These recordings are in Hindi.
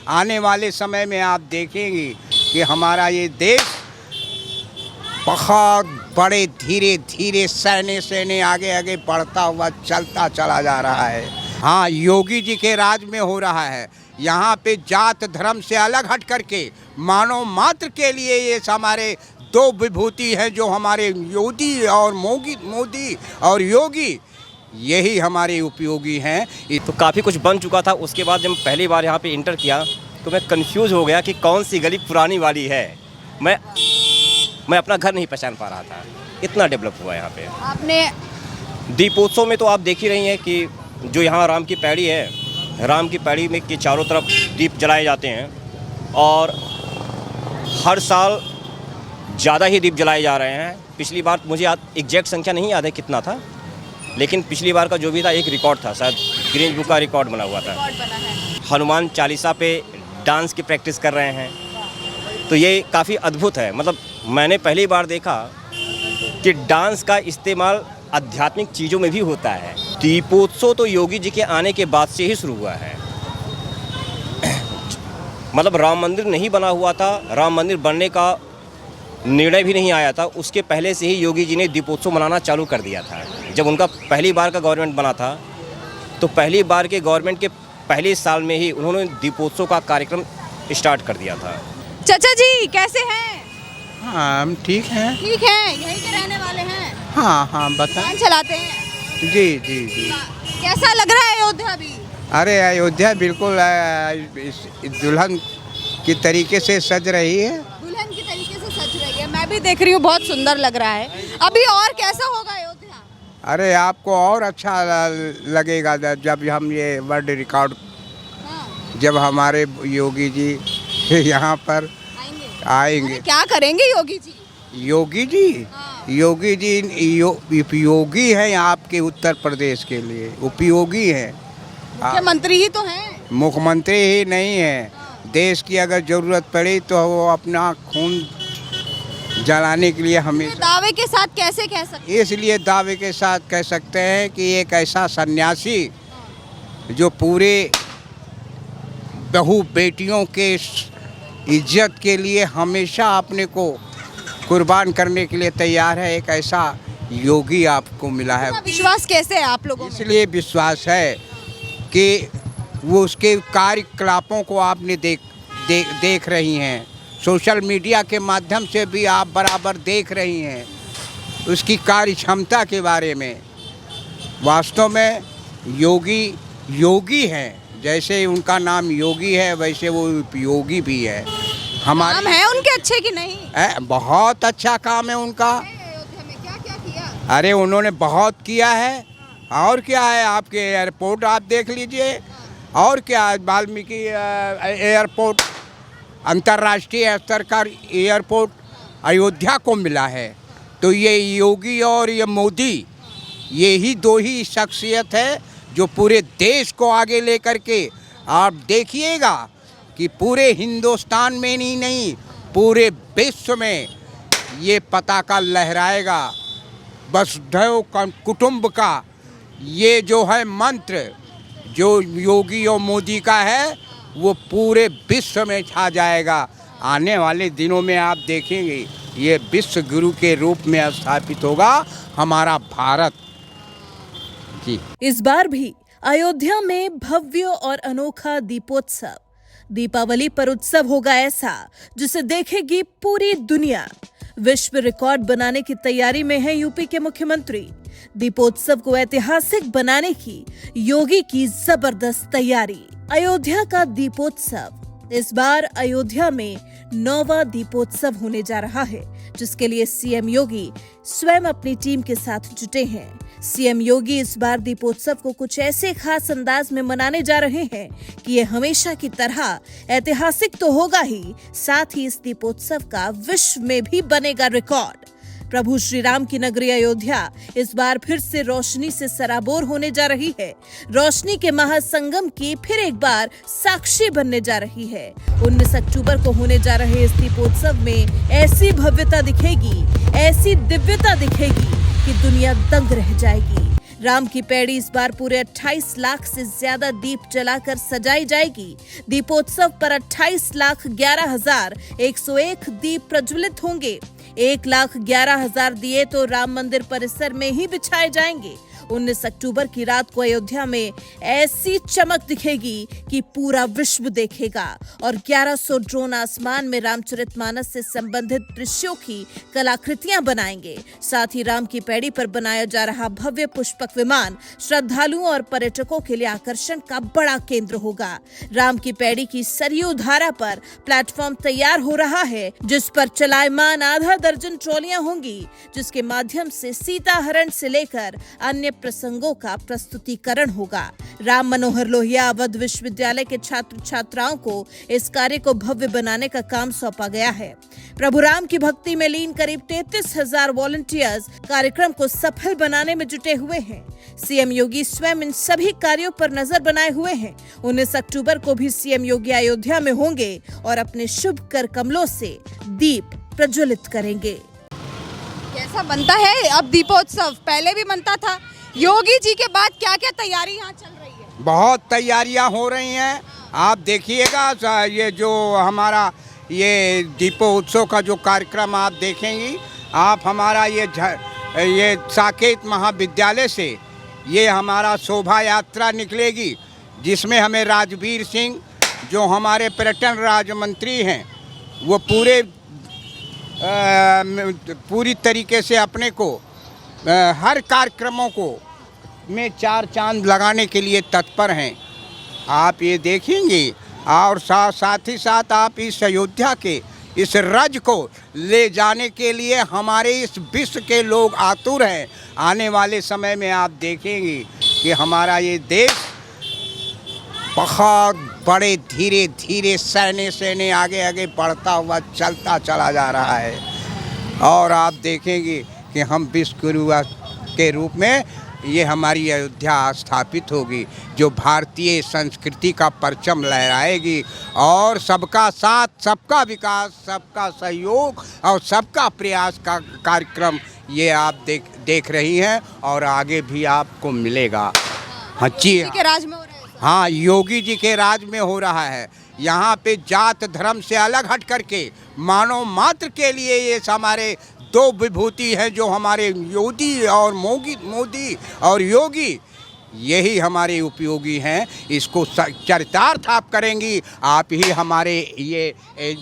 आने वाले समय में आप देखेंगे कि हमारा ये देश बहुत बड़े धीरे धीरे सहने आगे आगे बढ़ता हुआ चलता चला जा रहा है। हाँ, योगी जी के राज में हो रहा है। यहाँ पे जात धर्म से अलग हट करके मानव मात्र के लिए ये हमारे दो विभूति हैं, जो हमारे मोदी और योगी, यही हमारे उपयोगी हैं। तो काफ़ी कुछ बन चुका था। उसके बाद जब पहली बार यहाँ पे इंटर किया तो मैं कंफ्यूज हो गया कि कौन सी गली पुरानी वाली है। मैं अपना घर नहीं पहचान पा रहा था, इतना डेवलप हुआ यहाँ पे। आपने दीपोत्सव में तो आप देख ही रही हैं कि जो यहाँ राम की पैड़ी है, राम की पैड़ी में के चारों तरफ दीप जलाए जाते हैं और हर साल ज़्यादा ही दीप जलाए जा रहे हैं। पिछली बार मुझे एग्जैक्ट संख्या नहीं याद है कितना था, लेकिन पिछली बार का जो भी था एक रिकॉर्ड था, शायद गिनीज बुक का रिकॉर्ड बना हुआ था। हनुमान चालीसा पे डांस की प्रैक्टिस कर रहे हैं, तो ये काफ़ी अद्भुत है। मतलब मैंने पहली बार देखा कि डांस का इस्तेमाल आध्यात्मिक चीज़ों में भी होता है। दीपोत्सव तो योगी जी के आने के बाद से ही शुरू हुआ है। मतलब राम मंदिर नहीं बना हुआ था, राम मंदिर बनने का निर्णय भी नहीं आया था, उसके पहले से ही योगी जी ने दीपोत्सव मनाना चालू कर दिया था। जब उनका पहली बार का गवर्नमेंट बना था तो पहली बार के गवर्नमेंट के पहले साल में ही उन्होंने दीपोत्सव का कार्यक्रम स्टार्ट कर दिया था। चाचा जी कैसे हैं? हाँ, हम ठीक हैं। ठीक है, यहीं के रहने वाले हैं? हाँ, बताएं। दुकान चलाते हैं? जी। कैसा लग रहा है अयोध्या अभी? अरे अयोध्या बिल्कुल दुल्हन की तरीके से सज रही है। दुल्हन की तरीके से सज रही है, मैं भी देख रही हूँ, बहुत सुंदर लग रहा है। अभी और कैसा होगा अयोध्या? अरे आपको और अच्छा लगेगा जब हम ये वर्ल्ड रिकॉर्ड, जब हमारे योगी जी यहाँ पर आएंगे। क्या करेंगे योगी जी? योगी जी उपयोगी हैं आपके उत्तर प्रदेश के लिए, उपयोगी हैं। मुख्यमंत्री ही तो हैं। मुख्यमंत्री ही नहीं है, देश की अगर जरूरत पड़ी तो वो अपना खून जलाने के लिए हमें दावे के साथ कैसे कह सकते हैं? इसलिए दावे के साथ कह सकते हैं कि एक ऐसा सन्यासी जो पूरे बहू बेटियों के इज्जत के लिए हमेशा अपने को कुर्बान करने के लिए तैयार है, एक ऐसा योगी आपको मिला है। विश्वास कैसे है आप लोगों में? इसलिए विश्वास है कि वो उसके कार्यकलापों को आपने देख रही हैं, सोशल मीडिया के माध्यम से भी आप बराबर देख रही हैं उसकी कार्य क्षमता के बारे में। वास्तव में योगी हैं, जैसे उनका नाम योगी है वैसे वो उपयोगी भी है। हमारे काम है उनके अच्छे कि नहीं? बहुत अच्छा काम है उनका। अयोध्या में क्या किया? अरे उन्होंने बहुत किया है। और क्या है, आपके एयरपोर्ट आप देख लीजिए, और क्या वाल्मीकि एयरपोर्ट, अंतर्राष्ट्रीय स्तर का एयरपोर्ट अयोध्या को मिला है। तो ये योगी और ये मोदी, ये ही दो ही शख्सियत है जो पूरे देश को आगे लेकर के, आप देखिएगा कि पूरे हिंदुस्तान में ही नहीं पूरे विश्व में ये पताका लहराएगा। वसुधैव कुटुंब का ये जो है मंत्र, जो योगी और मोदी का है, वो पूरे विश्व में छा जाएगा। आने वाले दिनों में आप देखेंगे ये विश्व गुरु के रूप में स्थापित होगा हमारा भारत। जी, इस बार भी अयोध्या में भव्य और अनोखा दीपोत्सव, दीपावली पर उत्सव होगा ऐसा जिसे देखेगी पूरी दुनिया। विश्व रिकॉर्ड बनाने की तैयारी में है यूपी के मुख्यमंत्री। दीपोत्सव को ऐतिहासिक बनाने की योगी की जबरदस्त तैयारी। अयोध्या का दीपोत्सव, इस बार अयोध्या में 9वां दीपोत्सव होने जा रहा है, जिसके लिए सीएम योगी स्वयं अपनी टीम के साथ जुटे हैं। सीएम योगी इस बार दीपोत्सव को कुछ ऐसे खास अंदाज में मनाने जा रहे हैं कि ये हमेशा की तरह ऐतिहासिक तो होगा ही, साथ ही इस दीपोत्सव का विश्व में भी बनेगा रिकॉर्ड। प्रभु श्री राम की नगरी अयोध्या इस बार फिर से रोशनी से सराबोर होने जा रही है। रोशनी के महासंगम की फिर एक बार साक्षी बनने जा रही है। 19 अक्टूबर को होने जा रहे इस दीपोत्सव में ऐसी भव्यता दिखेगी, ऐसी दिव्यता दिखेगी कि दुनिया दंग रह जाएगी। राम की पैड़ी इस बार पूरे 28 लाख से ज्यादा दीप जलाकर सजाई जाएगी। दीपोत्सव पर 28,11,101 दीप प्रज्वलित होंगे। 1,11,000 दिए तो राम मंदिर परिसर में ही बिछाए जाएंगे। 19 अक्टूबर की रात को अयोध्या में ऐसी चमक दिखेगी कि पूरा विश्व देखेगा और 1100 ड्रोन आसमान में रामचरितमानस से संबंधित दृश्यों की कलाकृतियां बनाएंगे। साथ ही राम की पैड़ी पर बनाया जा रहा भव्य पुष्पक विमान श्रद्धालुओं और पर्यटकों के लिए आकर्षण का बड़ा केंद्र होगा। राम की पैड़ी की सरयू धारा पर प्लेटफॉर्म तैयार हो रहा है, जिस पर चलायमान आधा दर्जन ट्रॉलियां होंगी, जिसके माध्यम से सीता हरण से लेकर अन्य प्रसंगों का प्रस्तुतिकरण होगा। राम मनोहर लोहिया अवध विश्वविद्यालय के छात्र छात्राओं को इस कार्य को भव्य बनाने का काम सौंपा गया है। प्रभु राम की भक्ति में लीन करीब 33,000 वॉलंटियर्स कार्यक्रम को सफल बनाने में जुटे हुए हैं। सीएम योगी स्वयं इन सभी कार्यों पर नजर बनाए हुए हैं। 19 अक्टूबर को भी सीएम योगी अयोध्या में होंगे और अपने शुभ कर कमलों से दीप प्रज्वलित करेंगे। कैसा बनता है अब दीपोत्सव? पहले भी बनता था। योगी जी के बाद क्या क्या तैयारी यहाँ चल रही है? बहुत तैयारियां हो रही हैं। आप देखिएगा, ये जो हमारा ये दीपोत्सव का जो कार्यक्रम आप देखेंगी, आप हमारा ये साकेत महाविद्यालय से ये हमारा शोभा यात्रा निकलेगी, जिसमें हमें राजवीर सिंह जो हमारे पर्यटन राज्य मंत्री हैं, वो पूरी तरीके से अपने को हर कार्यक्रमों को में 4 चांद लगाने के लिए तत्पर हैं। आप ये देखेंगे और साथ ही साथ आप इस अयोध्या के इस रज को ले जाने के लिए हमारे इस विश्व के लोग आतुर हैं। आने वाले समय में आप देखेंगे कि हमारा ये देश बहुत बड़े धीरे धीरे सैने आगे आगे बढ़ता हुआ चलता चला जा रहा है और आप देखेंगे कि हम विश्व गुरु के रूप में ये हमारी अयोध्या स्थापित होगी, जो भारतीय संस्कृति का परचम लहराएगी और सबका साथ, सबका विकास, सबका सहयोग और सबका प्रयास का कार्यक्रम ये आप देख रही हैं और आगे भी आपको मिलेगा। हाँ जी, के राज में हो रहा है। हाँ, योगी जी के राज में हो रहा है। यहाँ पे जात धर्म से अलग हट करके मानव मात्र के लिए ये हमारे 2 विभूति हैं, जो हमारे योगी और मोदी और योगी, यही हमारे उपयोगी हैं। इसको चरितार्थ आप करेंगी। आप ही हमारे ये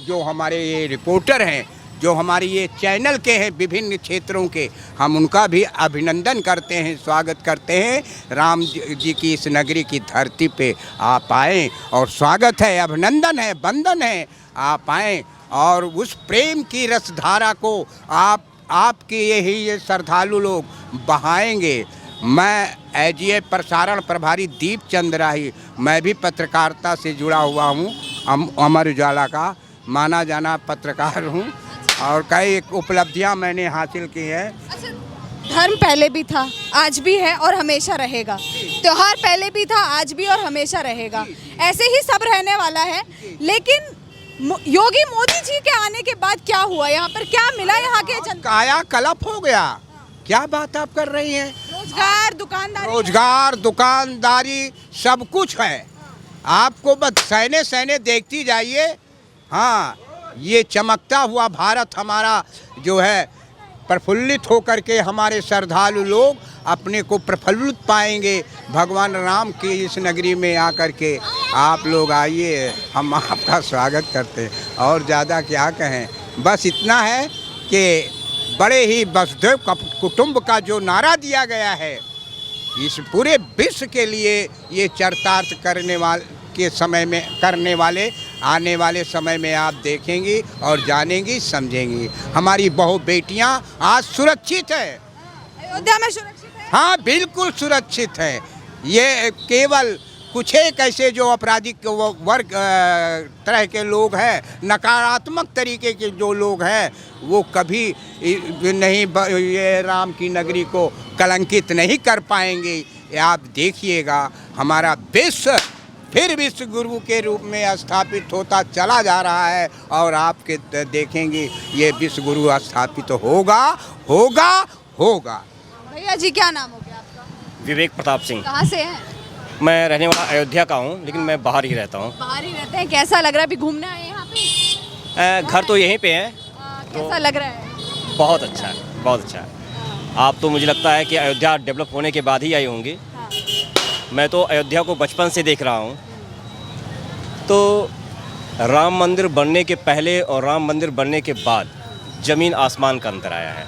जो हमारे ये रिपोर्टर हैं, जो हमारे ये चैनल के हैं विभिन्न क्षेत्रों के, हम उनका भी अभिनंदन करते हैं, स्वागत करते हैं। राम जी की इस नगरी की धरती पे आप आएँ और स्वागत है, अभिनंदन है, वंदन है। आप आएँ और उस प्रेम की रसधारा को आपके ये श्रद्धालु लोग बहाएंगे। मैं एजीए प्रसारण प्रभारी दीपचंद राही, मैं भी पत्रकारिता से जुड़ा हुआ हूँ, अमर उजाला का माना जाना पत्रकार हूँ और कई उपलब्धियाँ मैंने हासिल की हैं। अच्छा, धर्म पहले भी था, आज भी है और हमेशा रहेगा। त्योहार पहले भी था, आज भी और हमेशा रहेगा। ऐसे ही सब रहने वाला है। लेकिन योगी मोदी जी के आने के बाद क्या हुआ? यहाँ पर क्या मिला? यहाँ के जनता काया कलप हो गया। क्या बात आप कर रही हैं? रोजगार दुकानदारी सब कुछ है। आपको बस सहने देखती जाइए। हाँ, ये चमकता हुआ भारत हमारा जो है प्रफुल्लित होकर के हमारे श्रद्धालु लोग अपने को प्रफुल्लित पाएंगे भगवान राम की इस नगरी में आकर के। आप लोग आइए, हम आपका स्वागत करते हैं और ज़्यादा क्या कहें। बस इतना है कि बड़े ही वसुधैव कुटुंब का जो नारा दिया गया है, इस पूरे विश्व के लिए ये चरितार्थ करने वाले आने वाले समय में आप देखेंगी और जानेंगी, समझेंगी। हमारी बहु बेटियां आज सुरक्षित है, अयोध्या में सुरक्षित है। हाँ, बिल्कुल सुरक्षित है। ये केवल कुछ एक ऐसे जो आपराधिक वर्ग तरह के लोग हैं, नकारात्मक तरीके के जो लोग हैं, वो कभी नहीं ये राम की नगरी को कलंकित नहीं कर पाएंगे। आप देखिएगा, हमारा विश्व फिर विश्व गुरु के रूप में स्थापित होता चला जा रहा है और आपके देखेंगे ये विश्व गुरु स्थापित होगा। भैया जी, क्या नाम हो गया आपका? विवेक प्रताप सिंह। कहाँ से हैं? मैं रहने वाला अयोध्या का हूँ, लेकिन मैं बाहर ही रहता हूँ। बाहर ही रहते हैं। कैसा लग रहा है? अभी घूमने आए हैं यहाँ पे? घर तो यहीं पे है। कैसा लग रहा है? बहुत अच्छा है, बहुत अच्छा है। आप तो मुझे लगता है कि अयोध्या डेवलप होने के बाद ही आई होंगी। हाँ। मैं तो अयोध्या को बचपन से देख रहा हूँ। तो राम मंदिर बनने के पहले और राम मंदिर बनने के बाद ज़मीन आसमान का अंतर आया है।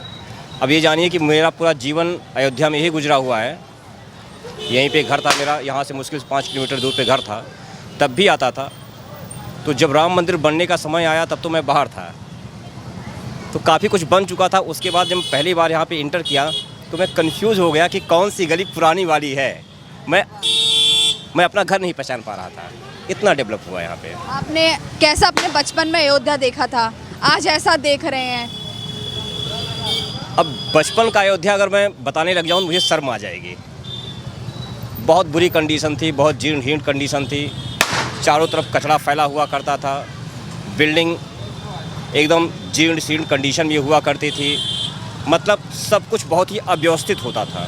अब ये जानिए कि मेरा पूरा जीवन अयोध्या में ही गुजरा हुआ है। यहीं पे घर था मेरा, यहाँ से मुश्किल से 5 किलोमीटर दूर पे घर था, तब भी आता था। तो जब राम मंदिर बनने का समय आया तब तो मैं बाहर था, तो काफ़ी कुछ बन चुका था। उसके बाद जब पहली बार यहाँ पे इंटर किया तो मैं कंफ्यूज हो गया कि कौन सी गली पुरानी वाली है। मैं अपना घर नहीं पहचान पा रहा था, इतना डेवलप हुआ यहाँ पे। आपने कैसा अपने बचपन में अयोध्या देखा था, आज ऐसा देख रहे हैं? अब बचपन का अयोध्या अगर मैं बताने लग जाऊँ मुझे शर्म आ जाएगी। बहुत बुरी कंडीशन थी, बहुत जीर्ण हीर्ण कंडीशन थी। चारों तरफ कचरा फैला हुआ करता था, बिल्डिंग एकदम जीर्ण शीर्ण कंडीशन में हुआ करती थी। मतलब सब कुछ बहुत ही अव्यवस्थित होता था।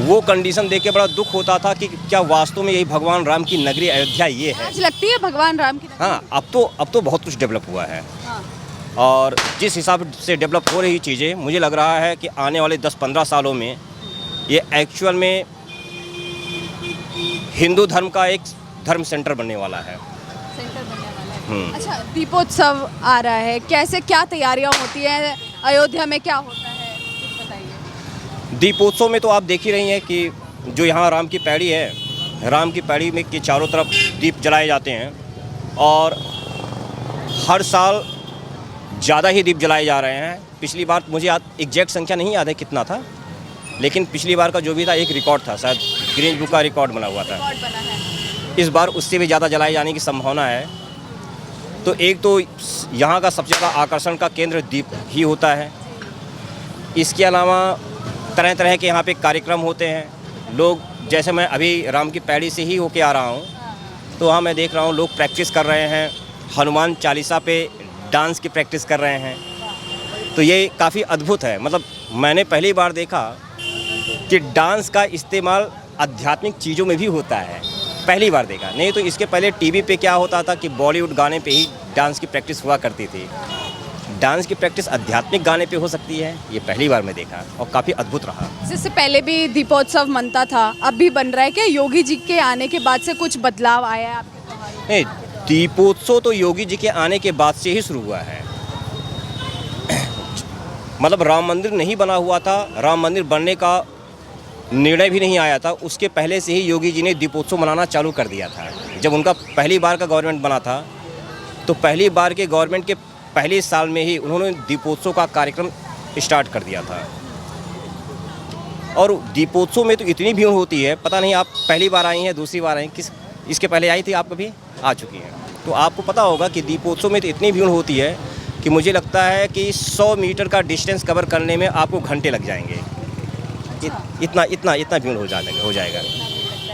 वो कंडीशन देख के बड़ा दुख होता था कि क्या वास्तव में यही भगवान राम की नगरी अयोध्या ये है। आज लगती है भगवान राम की नगरी? हाँ, अब तो बहुत कुछ डेवलप हुआ है। हाँ। और जिस हिसाब से डेवलप हो रही चीज़ें, मुझे लग रहा है कि आने वाले 10-15 सालों में ये एक्चुअल में हिंदू धर्म का एक धर्म सेंटर बनने वाला है। सेंटर बनने वाला है। अच्छा, दीपोत्सव आ रहा है, कैसे क्या तैयारियां होती हैं अयोध्या में, क्या होता है कुछ बताइए। दीपोत्सव में तो आप देख ही रही हैं कि जो यहाँ राम की पैड़ी है, राम की पैड़ी में के चारों तरफ दीप जलाए जाते हैं और हर साल ज़्यादा ही दीप जलाए जा रहे हैं। पिछली बार मुझे एग्जैक्ट संख्या नहीं याद है कितना था, लेकिन पिछली बार का जो भी था एक रिकॉर्ड था, शायद गिनीज बुक का रिकॉर्ड बना हुआ था। रिकॉर्ड बना है। इस बार उससे भी ज़्यादा जलाए जाने की संभावना है। तो एक तो यहाँ का सबसे ज़्यादा आकर्षण का केंद्र दीप ही होता है। इसके अलावा तरह तरह के यहाँ पे कार्यक्रम होते हैं। लोग, जैसे मैं अभी राम की पैड़ी से ही होके आ रहा हूँ, तो वहाँ मैं देख रहा हूँ लोग प्रैक्टिस कर रहे हैं, हनुमान चालीसा पे डांस की प्रैक्टिस कर रहे हैं। तो ये काफ़ी अद्भुत है। मतलब मैंने पहली बार देखा कि डांस का इस्तेमाल आध्यात्मिक चीज़ों में भी होता है, पहली बार देखा। नहीं तो इसके पहले टीवी पे क्या होता था कि बॉलीवुड गाने पे ही डांस की प्रैक्टिस हुआ करती थी। डांस की प्रैक्टिस आध्यात्मिक गाने पे हो सकती है, ये पहली बार मैं देखा और काफ़ी अद्भुत रहा। जिससे पहले भी दीपोत्सव मनता था, अब भी बन रहा है क्या? योगी जी के आने के बाद से कुछ बदलाव आया है आपके त्योहारों में? नहीं, दीपोत्सव तो योगी जी के आने के बाद से ही शुरू हुआ है। मतलब राम मंदिर नहीं बना हुआ था, राम मंदिर बनने का निर्णय भी नहीं आया था, उसके पहले से ही योगी जी ने दीपोत्सव मनाना चालू कर दिया था। जब उनका पहली बार का गवर्नमेंट बना था, तो पहली बार के गवर्नमेंट के पहले साल में ही उन्होंने दीपोत्सव का कार्यक्रम स्टार्ट कर दिया था। और दीपोत्सव में तो इतनी भीड़ होती है, पता नहीं आप पहली बार आई हैं, दूसरी बार आई, इसके पहले आई थी, आप कभी आ चुकी हैं, तो आपको पता होगा कि दीपोत्सव में तो इतनी भीड़ होती है कि मुझे लगता है कि 100 मीटर का डिस्टेंस कवर करने में आपको घंटे लग जाएंगे। इतना भीड़ हो जाएगा।